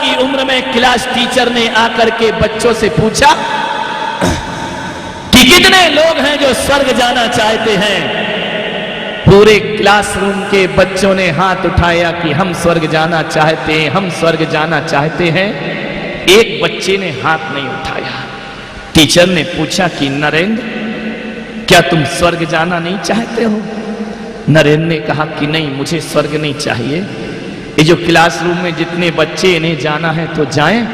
की उम्र में क्लास टीचर ने आकर के बच्चों से पूछा कि कितने लोग हैं जो स्वर्ग जाना चाहते हैं। पूरे क्लासरूम के बच्चों ने हाथ उठाया कि हम स्वर्ग जाना चाहते हैं, हम स्वर्ग जाना चाहते हैं। एक बच्चे ने हाथ नहीं उठाया। टीचर ने पूछा कि नरेंद्र, क्या तुम स्वर्ग जाना नहीं चाहते हो? नरेंद्र ने कहा कि नहीं, मुझे स्वर्ग नहीं चाहिए। ये जो क्लासरूम में जितने बच्चे, इन्हें जाना है तो जाएं,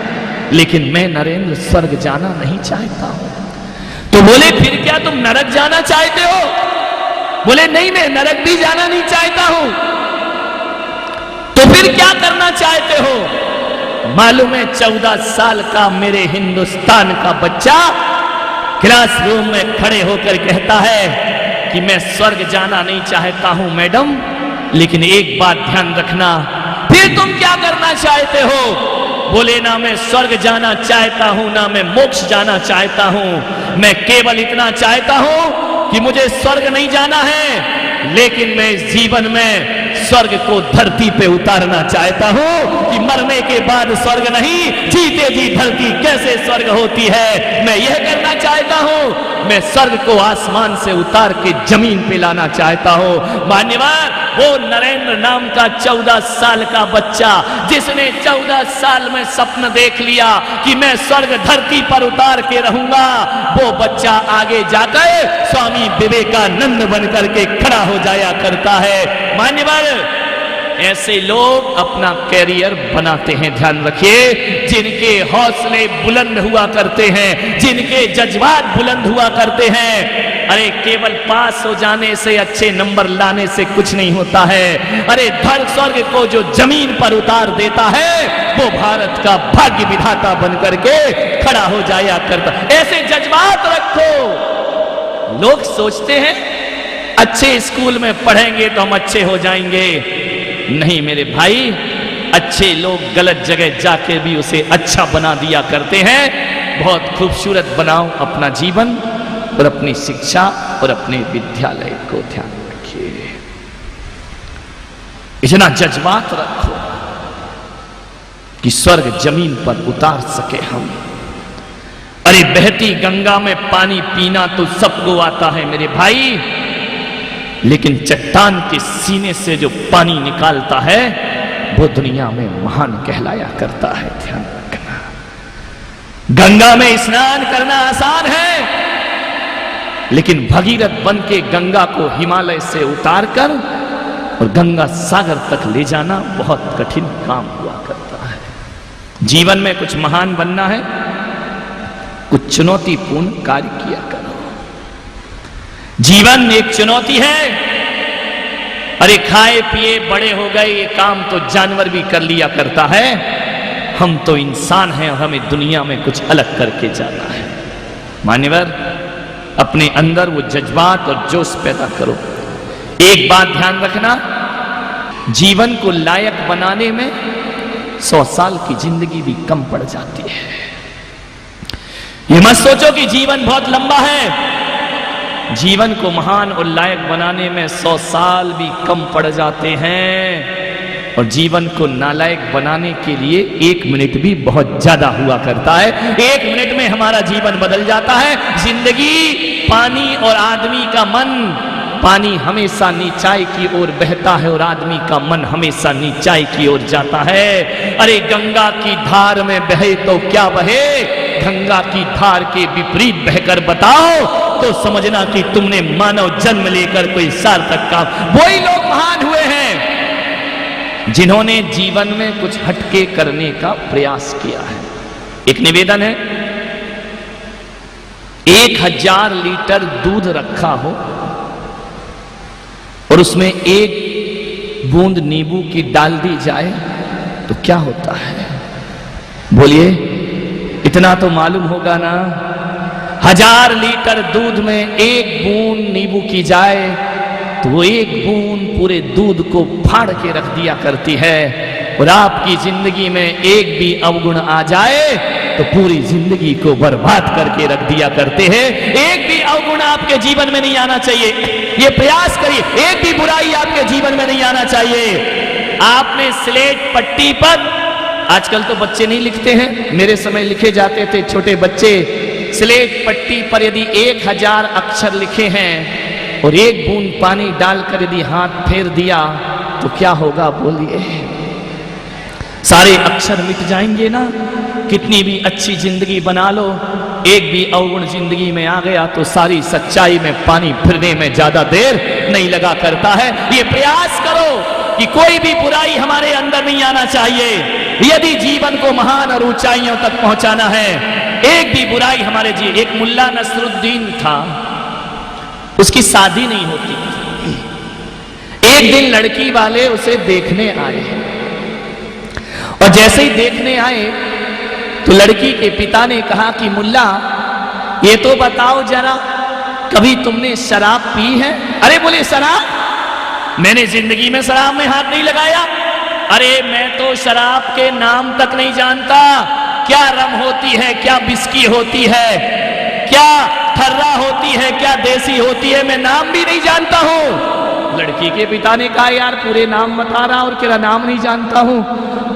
लेकिन मैं नरेंद्र स्वर्ग जाना नहीं चाहता हूं। तो बोले फिर क्या तुम नरक जाना चाहते हो? बोले नहीं, मैं नरक भी जाना नहीं चाहता हूं। तो फिर क्या करना चाहते हो? मालूम है 14 साल का मेरे हिंदुस्तान का बच्चा क्लासरूम में खड़े होकर कहता है कि मैं स्वर्ग जाना नहीं चाहता हूं मैडम, लेकिन एक बात ध्यान रखना। फिर तुम क्या करना चाहते हो? बोले ना मैं स्वर्ग जाना चाहता हूं, ना मैं मोक्ष जाना चाहता हूं। मैं केवल इतना चाहता हूं कि मुझे स्वर्ग नहीं जाना है, लेकिन मैं इस जीवन में स्वर्ग को धरती पे उतारना चाहता हूं कि मरने के बाद स्वर्ग नहीं, जीते जी धरती कैसे स्वर्ग होती है, मैं यह करना चाहता हूं। मैं स्वर्ग को आसमान से उतार के जमीन पे लाना चाहता हूं। मान्यवर, वो नरेंद्र नाम का 14 साल का बच्चा, जिसने 14 साल में सपना देख लिया कि मैं स्वर्ग धरती पर उतार के रहूंगा, वो बच्चा आगे जाकर स्वामी विवेकानंद बनकर के खड़ा हो जाया करता है। मान्यवर, ऐसे लोग अपना कैरियर बनाते हैं, ध्यान रखिए। जिनके हौसले बुलंद हुआ करते हैं, जिनके जज्बात बुलंद हुआ करते हैं। अरे केवल पास हो जाने से, अच्छे नंबर लाने से कुछ नहीं होता है। अरे धर स्वर्ग को जो जमीन पर उतार देता है, वो भारत का भाग्य विधाता बनकर के खड़ा हो जाया करता। ऐसे जज्बात रखो। लोग सोचते हैं अच्छे स्कूल में पढ़ेंगे तो हम अच्छे हो जाएंगे। नहीं मेरे भाई, अच्छे लोग गलत जगह जाके भी उसे अच्छा बना दिया करते हैं। बहुत खूबसूरत बनाओ अपना जीवन और अपनी शिक्षा और अपने विद्यालय को ध्यान रखिए। इतना जज्बात रखो कि स्वर्ग जमीन पर उतार सके हम। अरे बहती गंगा में पानी पीना तो सबको आता है मेरे भाई, लेकिन चट्टान के सीने से जो पानी निकालता है वो दुनिया में महान कहलाया करता है। ध्यान रखना। गंगा में स्नान करना आसान है, लेकिन भगीरथ बन के गंगा को हिमालय से उतारकर और गंगा सागर तक ले जाना बहुत कठिन काम हुआ करता है। जीवन में कुछ महान बनना है, कुछ चुनौतीपूर्ण कार्य किया करो। जीवन एक चुनौती है। अरे खाए पिए बड़े हो गए, ये काम तो जानवर भी कर लिया करता है। हम तो इंसान हैं और हमें दुनिया में कुछ अलग करके जाना है। मान्यवर, अपने अंदर वो जज्बात और जोश पैदा करो। एक बात ध्यान रखना, जीवन को लायक बनाने में 100 साल की जिंदगी भी कम पड़ जाती है। ये मत सोचो कि जीवन बहुत लंबा है। जीवन को महान और लायक बनाने में 100 साल भी कम पड़ जाते हैं, और जीवन को नालायक बनाने के लिए 1 मिनट भी बहुत ज्यादा हुआ करता है। 1 मिनट में हमारा जीवन बदल जाता है। जिंदगी पानी और आदमी का मन, पानी हमेशा नीचाई की ओर बहता है और आदमी का मन हमेशा नीचाई की ओर जाता है। अरे गंगा की धार में बहे तो क्या बहे, गंगा की धार के विपरीत बहकर बताओ तो समझना कि तुमने मानव जन्म लेकर कोई सार्थक काम। वही लोग महान हुए हैं जिन्होंने जीवन में कुछ हटके करने का प्रयास किया है। एक निवेदन है, 1000 लीटर दूध रखा हो और उसमें 1 बूंद नींबू की डाल दी जाए तो क्या होता है? बोलिए, इतना तो मालूम होगा ना। 1000 लीटर दूध में 1 बूंद नींबू की जाए तो वो 1 बूंद पूरे दूध को फाड़ के रख दिया करती है। और आपकी जिंदगी में एक भी अवगुण आ जाए तो पूरी जिंदगी को बर्बाद करके रख दिया करते हैं। एक भी अवगुण आपके जीवन में नहीं आना चाहिए। ये प्रयास करिए, एक भी बुराई आपके जीवन में नहीं आना चाहिए। आपने स्लेट पट्टी पर आजकल तो बच्चे नहीं लिखते हैं, मेरे समय लिखे जाते थे। छोटे बच्चे स्लेट पट्टी पर यदि 1000 अक्षर लिखे हैं और एक बूंद पानी डालकर यदि हाथ फेर दिया तो क्या होगा बोलिए? सारे अक्षर मिट जाएंगे ना। कितनी भी अच्छी जिंदगी बना लो, एक भी अवगुण जिंदगी में आ गया तो सारी सच्चाई में पानी फिरने में ज्यादा देर नहीं लगा करता है। ये प्रयास करो कि कोई भी बुराई हमारे अंदर नहीं आना चाहिए। यदि जीवन को महान और ऊंचाइयों तक पहुंचाना है, एक भी बुराई हमारे जी। एक मुल्ला नसरुद्दीन था, उसकी शादी नहीं होती। एक दिन लड़की वाले उसे देखने आए और जैसे ही देखने आए तो लड़की के पिता ने कहा कि मुल्ला ये तो बताओ जरा, कभी तुमने शराब पी है? अरे बोले शराब? मैंने जिंदगी में शराब में हाथ नहीं लगाया। अरे मैं तो शराब के नाम तक नहीं जानता। क्या रम होती है, क्या बिस्की होती है, क्या ठर्रा होती है, क्या देसी होती है, मैं नाम भी नहीं जानता हूं। लड़की के पिता ने कहा यार पूरे नाम बता रहा और तेरा नाम नहीं जानता हूं।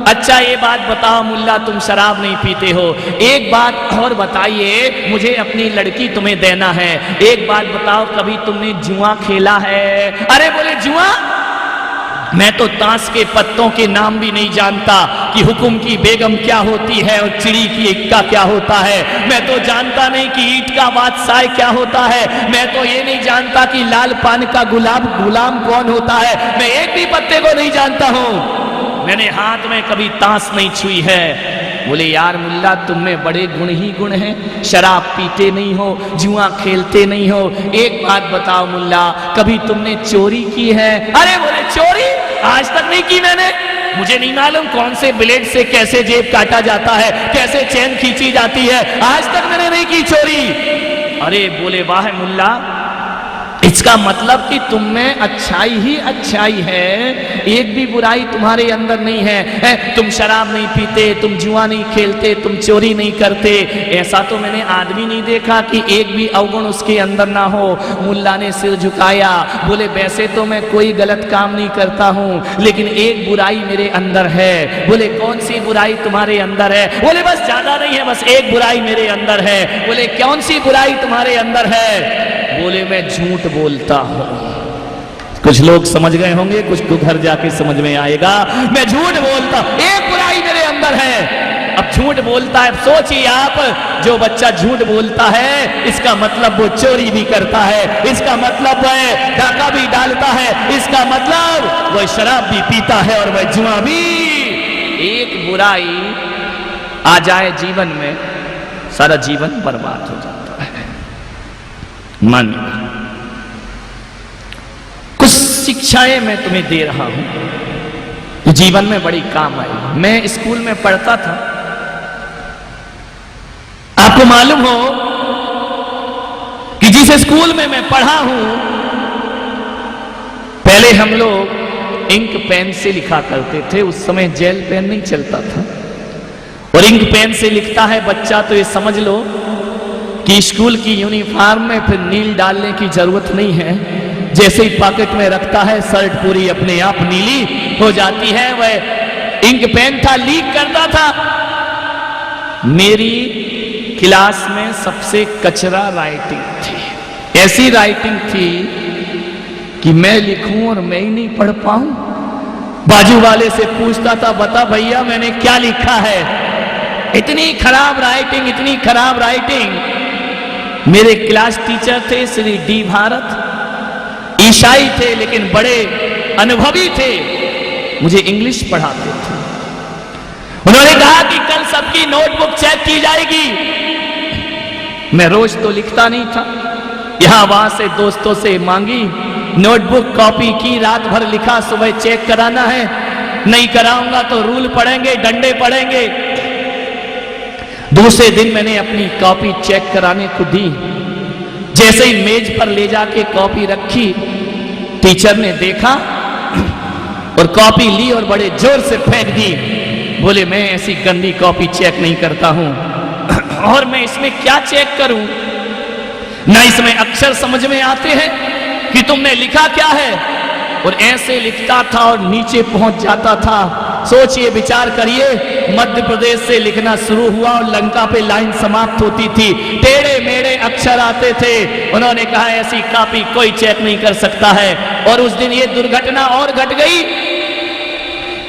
अच्छा ये बात बताओ मुल्ला, तुम शराब नहीं पीते हो, एक बात और बताइए, मुझे अपनी लड़की तुम्हें देना है। एक बात बताओ, कभी तुमने जुआ खेला है? अरे बोले जुआ? मैं तो ताश के पत्तों के नाम भी नहीं जानता कि हुकुम की बेगम क्या होती है और चिड़ी की इक्का क्या होता है। मैं तो जानता नहीं कि ईट का बादशाह क्या होता है। मैं तो ये नहीं जानता कि लाल पान का गुलाम कौन होता है। मैं एक भी पत्ते को नहीं जानता हूं। मैंने हाथ में कभी ताश नहीं छुई है। बोले यार मुल्ला तुम में बड़े गुण ही गुण हैं, शराब पीते नहीं हो, जुआ खेलते नहीं हो। एक बात बताओ मुल्ला, कभी तुमने चोरी की है? अरे बोले चोरी? आज तक नहीं की मैंने। मुझे नहीं मालूम कौन से ब्लेड से कैसे जेब काटा जाता है, कैसे चैन खींची जाती है, आज तक मैंने नहीं की चोरी। अरे बोले वाह मुल्ला, इसका मतलब कि तुम में अच्छाई ही अच्छाई है, एक भी बुराई तुम्हारे अंदर नहीं है। तुम शराब नहीं पीते, तुम जुआ नहीं खेलते, तुम चोरी नहीं करते। ऐसा तो मैंने आदमी नहीं देखा कि एक भी अवगुण उसके अंदर ना हो। मुल्ला ने सिर झुकाया, बोले वैसे तो मैं कोई गलत काम नहीं करता हूं, लेकिन एक बुराई मेरे अंदर है। बोले कौन सी बुराई तुम्हारे अंदर है? बोले बस ज्यादा नहीं है, बस एक बुराई मेरे अंदर है। बोले कौन सी बुराई तुम्हारे अंदर है? बोले मैं झूठ बोलता हूं। कुछ लोग समझ गए होंगे, कुछ को घर जाके समझ में आएगा। मैं झूठ बोलता, एक बुराई मेरे अंदर है। अब झूठ बोलता है, सोचिए आप, जो बच्चा झूठ बोलता है इसका मतलब वो चोरी भी करता है, इसका मतलब वह डाका भी डालता है, इसका मतलब वह शराब भी पीता है और वह जुआ भी। एक बुराई आ जाए जीवन में, सारा जीवन बर्बाद हो जाता है। मन कुछ शिक्षाएं मैं तुम्हें दे रहा हूं जो जीवन में बड़ी काम आई। मैं स्कूल में पढ़ता था, आपको मालूम हो कि जिस स्कूल में मैं पढ़ा हूं, पहले हम लोग इंक पेन से लिखा करते थे। उस समय जेल पेन नहीं चलता था और इंक पेन से लिखता है बच्चा तो ये समझ लो कि स्कूल की यूनिफॉर्म में फिर नील डालने की जरूरत नहीं है। जैसे ही पॉकेट में रखता है शर्ट पूरी अपने आप नीली हो जाती है। वह इंक पेन था, लीक करता था। मेरी क्लास में सबसे कचरा राइटिंग थी। ऐसी राइटिंग थी कि मैं लिखूं और मैं ही नहीं पढ़ पाऊं। बाजू वाले से पूछता था, बता भैया मैंने क्या लिखा है। इतनी खराब राइटिंग, इतनी खराब राइटिंग। मेरे क्लास टीचर थे श्री डी भारत, ईसाई थे लेकिन बड़े अनुभवी थे, मुझे इंग्लिश पढ़ाते थे। उन्होंने कहा कि कल सबकी नोटबुक चेक की जाएगी। मैं रोज तो लिखता नहीं था, यहां वहां से दोस्तों से मांगी नोटबुक, कॉपी की, रात भर लिखा, सुबह चेक कराना है, नहीं कराऊंगा तो रूल पड़ेंगे, डंडे पड़ेंगे। दूसरे दिन मैंने अपनी कॉपी चेक कराने को दी। जैसे ही मेज पर ले जाके कॉपी रखी, टीचर ने देखा और कॉपी ली और बड़े जोर से फेंक दी। बोले मैं ऐसी गंदी कॉपी चेक नहीं करता हूं और मैं इसमें क्या चेक करूं, ना इसमें अक्षर समझ में आते हैं कि तुमने लिखा क्या है। और ऐसे लिखता था और नीचे पहुंच जाता था सोचिए, विचार करिए, मध्य प्रदेश से लिखना शुरू हुआ और लंका पे लाइन समाप्त होती थी, टेढ़े मेढ़े अक्षर आते थे। उन्होंने कहा ऐसी कॉपी कोई चेक नहीं कर सकता है। और उस दिन ये दुर्घटना और घट गई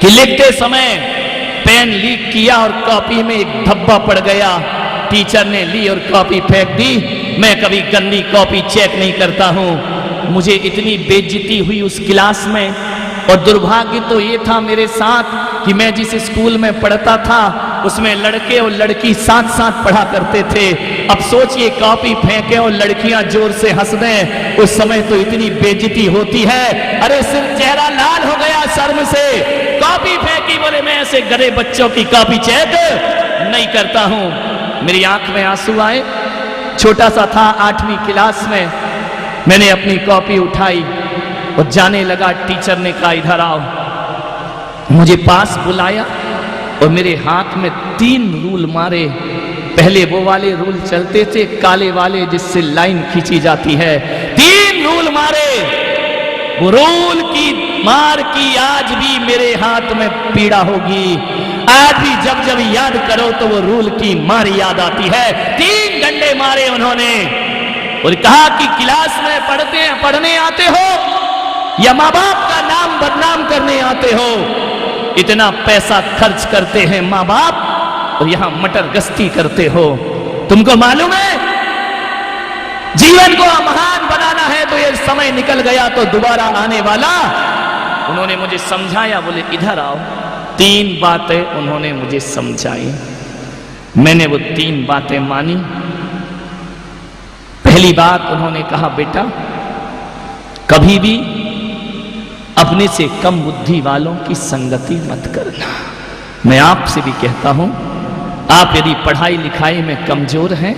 कि लिखते समय पेन लीक किया और कॉपी में एक धब्बा पड़ गया। टीचर ने ली और कॉपी फेंक दी। मैं कभी गंदी कॉपी चेक नहीं करता हूं। मुझे इतनी बेइज्जती हुई उस क्लास में। और दुर्भाग्य तो ये था मेरे साथ कि मैं जिस स्कूल में पढ़ता था उसमें लड़के और लड़की साथ साथ पढ़ा करते थे। अब सोचिए, कॉपी फेंके और लड़कियां जोर से हंस दें, उस समय तो इतनी बेइज्जती होती है। अरे सिर्फ चेहरा लाल हो गया शर्म से। कॉपी फेंकी, बोले मैं ऐसे गधे बच्चों की कॉपी चेक नहीं करता हूं। मेरी आंख में आंसू आए। छोटा सा था, 8वीं क्लास में। मैंने अपनी कॉपी उठाई और जाने लगा। टीचर ने कहा इधर आओ। मुझे पास बुलाया और मेरे हाथ में 3 रूल मारे। पहले वो वाले रूल चलते थे काले वाले जिससे लाइन खींची जाती है। 3 रूल मारे। वो रूल की मार की आज भी मेरे हाथ में पीड़ा होगी। आज भी जब जब याद करो तो वो रूल की मार याद आती है। 3 डंडे मारे उन्होंने और कहा कि क्लास में पढ़ने आते हो या माँ बाप का नाम बदनाम करने आते हो? इतना पैसा खर्च करते हैं माँ बाप और यहां मटर गश्ती करते हो। तुमको मालूम है जीवन को महान बनाना है तो ये समय निकल गया तो दोबारा आने वाला। उन्होंने मुझे समझाया, बोले इधर आओ। 3 बातें उन्होंने मुझे समझाई। मैंने वो 3 बातें मानी। पहली बात उन्होंने कहा, बेटा कभी भी अपने से कम बुद्धि वालों की संगति मत करना। मैं आपसे भी कहता हूं, आप यदि पढ़ाई लिखाई में कमजोर हैं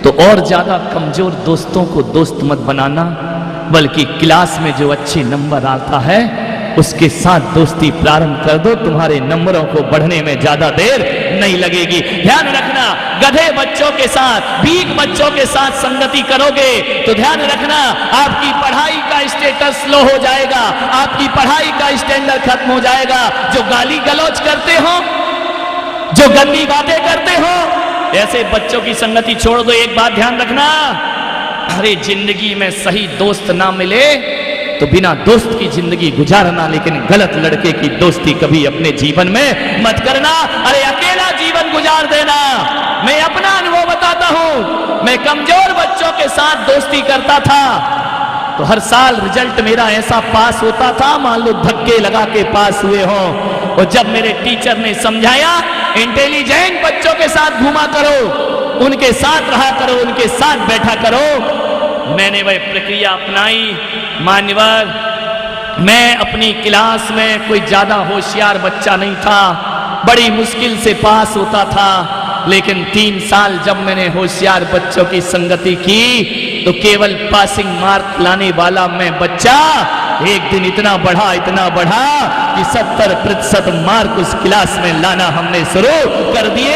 तो और ज्यादा कमजोर दोस्तों को दोस्त मत बनाना, बल्कि क्लास में जो अच्छे नंबर आता है उसके साथ दोस्ती प्रारंभ कर दो। तुम्हारे नंबरों को बढ़ने में ज्यादा देर नहीं लगेगी। ध्यान रखना, गधे बच्चों के साथ, भीख बच्चों के साथ संगति करोगे तो ध्यान रखना आपकी पढ़ाई का स्टेटस लो हो जाएगा, आपकी पढ़ाई का स्टैंडर्ड खत्म हो जाएगा। जो गाली गलौज करते हो, जो गंदी बातें करते हो, ऐसे बच्चों की संगति छोड़ दो। एक बात ध्यान रखना, अरे जिंदगी में सही दोस्त ना मिले तो बिना दोस्त की जिंदगी गुजारना, लेकिन गलत लड़के की दोस्ती कभी अपने जीवन में मत करना। अरे अकेला जीवन गुजार देना। मैं अपना अनुभव बताता हूं। मैं कमजोर बच्चों के साथ दोस्ती करता था तो हर साल रिजल्ट मेरा ऐसा पास होता था, मान लो धक्के लगा के पास हुए हो। और जब मेरे टीचर ने समझाया इंटेलिजेंट बच्चों के साथ घूमा करो, उनके साथ रहा करो, उनके साथ बैठा करो, मैंने वह प्रक्रिया अपनाई। मान्यवर, मैं अपनी क्लास में कोई ज्यादा होशियार बच्चा नहीं था, बड़ी मुश्किल से पास होता था। लेकिन 3 साल जब मैंने होशियार बच्चों की संगति की तो केवल पासिंग मार्क लाने वाला मैं बच्चा एक दिन इतना बढ़ा कि 70% मार्क उस क्लास में लाना हमने शुरू कर दिए।